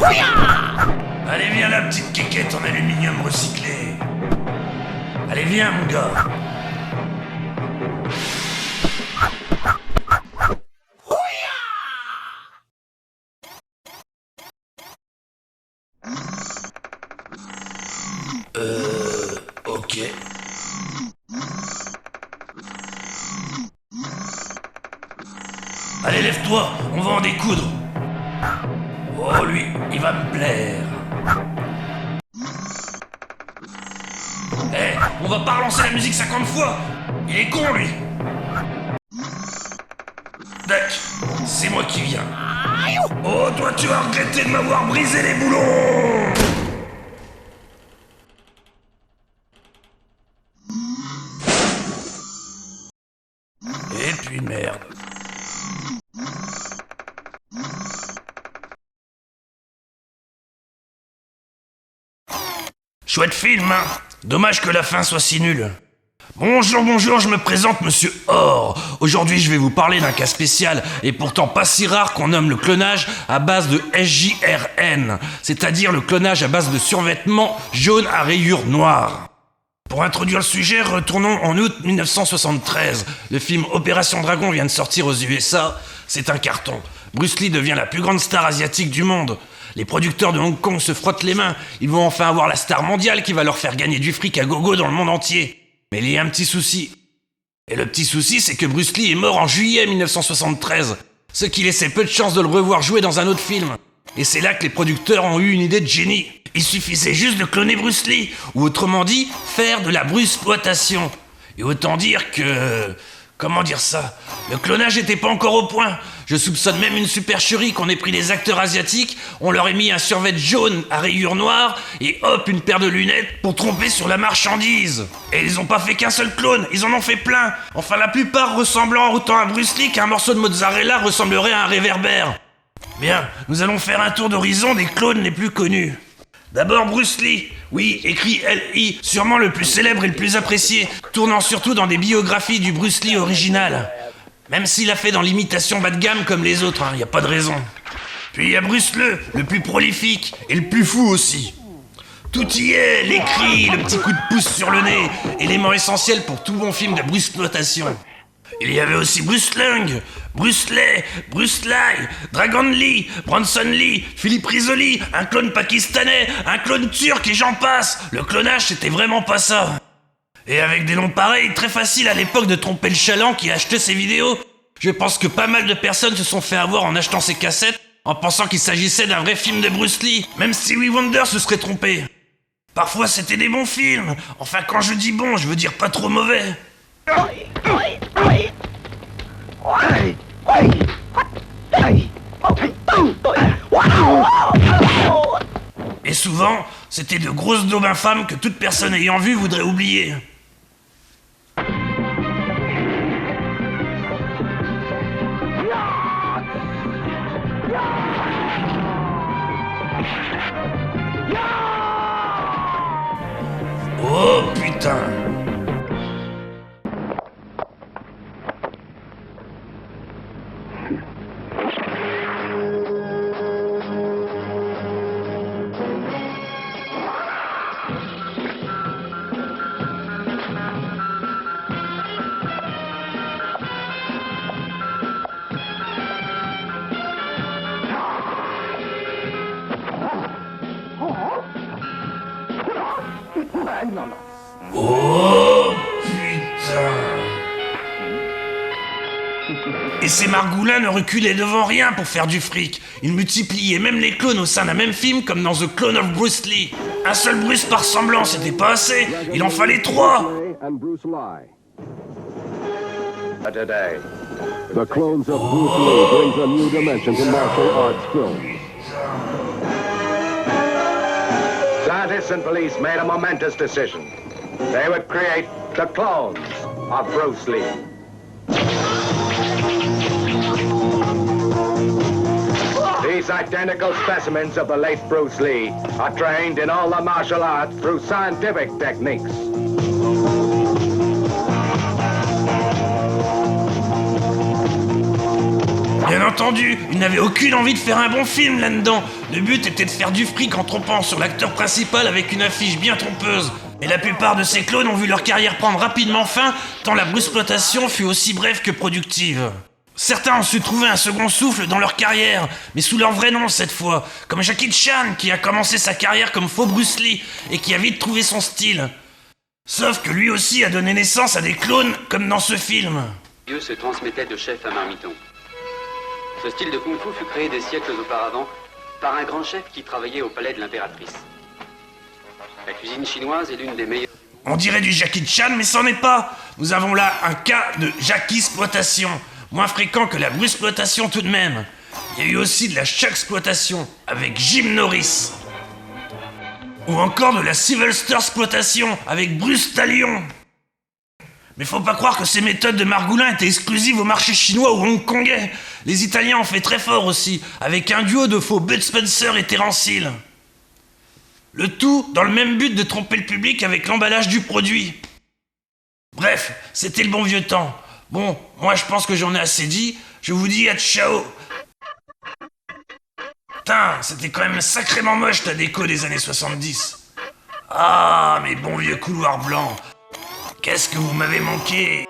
Allez, viens là, petite quéquette en aluminium recyclé. Allez, viens, mon gars. Ok. Allez, lève-toi, on va en découdre. Oh, lui, il va me plaire. Eh, on va pas relancer la musique 50 fois. Il est con, lui. Dac, c'est moi qui viens. Oh, toi, tu vas regretter de m'avoir brisé les boulons. Et puis merde. Chouette film, hein. Dommage que la fin soit si nulle. Bonjour, je me présente Monsieur Or. Aujourd'hui, je vais vous parler d'un cas spécial, et pourtant pas si rare, qu'on nomme le clonage à base de SJRN, c'est-à-dire le clonage à base de survêtements jaunes à rayures noires. Pour introduire le sujet, retournons en août 1973. Le film Opération Dragon vient de sortir aux USA. C'est un carton. Bruce Lee devient la plus grande star asiatique du monde. Les producteurs de Hong Kong se frottent les mains. Ils vont enfin avoir la star mondiale qui va leur faire gagner du fric à gogo dans le monde entier. Mais il y a un petit souci. Et le petit souci, c'est que Bruce Lee est mort en juillet 1973. Ce qui laissait peu de chance de le revoir jouer dans un autre film. Et c'est là que les producteurs ont eu une idée de génie. Il suffisait juste de cloner Bruce Lee, ou autrement dit, faire de la bruceploitation. Et autant dire que... Comment dire ça? Le clonage était pas encore au point. Je soupçonne même une supercherie qu'on ait pris des acteurs asiatiques, on leur ait mis un survêt jaune à rayures noires, et hop, une paire de lunettes pour tromper sur la marchandise. Et ils ont pas fait qu'un seul clone, ils en ont fait plein. Enfin, la plupart ressemblant autant à Bruce Lee qu'un morceau de mozzarella ressemblerait à un réverbère. Bien, nous allons faire un tour d'horizon des clones les plus connus. D'abord Bruce Lee, oui, écrit L.I., sûrement le plus célèbre et le plus apprécié, tournant surtout dans des biographies du Bruce Lee original. Même s'il a fait dans l'imitation bas de gamme comme les autres, y a pas de raison. Puis il y a Bruce le plus prolifique et le plus fou aussi. Tout y est, les cris, le petit coup de pouce sur le nez, élément essentiel pour tout bon film de bruceploitation. Il y avait aussi Bruce Lung, Bruce Lee, Bruce Lai, Dragon Lee, Bronson Lee, Philippe Risoli, un clone pakistanais, un clone turc et j'en passe. Le clonage, c'était vraiment pas ça. Et avec des noms pareils, très facile à l'époque de tromper le chaland qui achetait ses vidéos. Je pense que pas mal de personnes se sont fait avoir en achetant ces cassettes, en pensant qu'il s'agissait d'un vrai film de Bruce Lee. Même Stevie Wonder se serait trompé. Parfois, c'était des bons films. Enfin, quand je dis bon, je veux dire pas trop mauvais. Et souvent, c'était de grosses daubes infâmes que toute personne ayant vu voudrait oublier. Oh putain! Oh putain! Et ces margoulins ne reculaient devant rien pour faire du fric. Ils multipliaient même les clones au sein d'un même film comme dans The Clone of Bruce Lee. Un seul Bruce par ressemblance, c'était pas assez. Il en fallait 3. Today, the clones of Bruce Lee brings a new dimension to martial arts films. Scientists and police made a momentous decision. They would create the clones of Bruce Lee. These identical specimens of the late Bruce Lee are trained in all the martial arts through scientific techniques. Bien entendu, ils n'avaient aucune envie de faire un bon film là-dedans. Le but était de faire du fric en trompant sur l'acteur principal avec une affiche bien trompeuse. Et la plupart de ces clones ont vu leur carrière prendre rapidement fin, tant la bruxploitation fut aussi brève que productive. Certains ont su trouver un second souffle dans leur carrière, mais sous leur vrai nom cette fois, comme Jackie Chan qui a commencé sa carrière comme faux Bruce Lee et qui a vite trouvé son style. Sauf que lui aussi a donné naissance à des clones comme dans ce film. Dieu se transmettait de chef à marmiton. Ce style de kung-fu fut créé des siècles auparavant par un grand chef qui travaillait au palais de l'impératrice. La cuisine chinoise est l'une des meilleures... On dirait du Jackie Chan, mais c'en est pas. Nous avons là un cas de Jackie-exploitation, moins fréquent que la bruxploitation tout de même. Il y a eu aussi de la Chuck-exploitation, avec Jim Norris. Ou encore de la Sylvester-exploitation, avec Bruce Talion. Mais faut pas croire que ces méthodes de Margoulin étaient exclusives au marché chinois ou hongkongais. Les Italiens ont fait très fort aussi, avec un duo de faux Bud Spencer et Terence Hill. Le tout dans le même but de tromper le public avec l'emballage du produit. Bref, c'était le bon vieux temps. Bon, moi je pense que j'en ai assez dit, je vous dis à ciao. Putain, c'était quand même sacrément moche ta déco des années 70. Ah, mes bons vieux couloirs blancs. Qu'est-ce que vous m'avez manqué.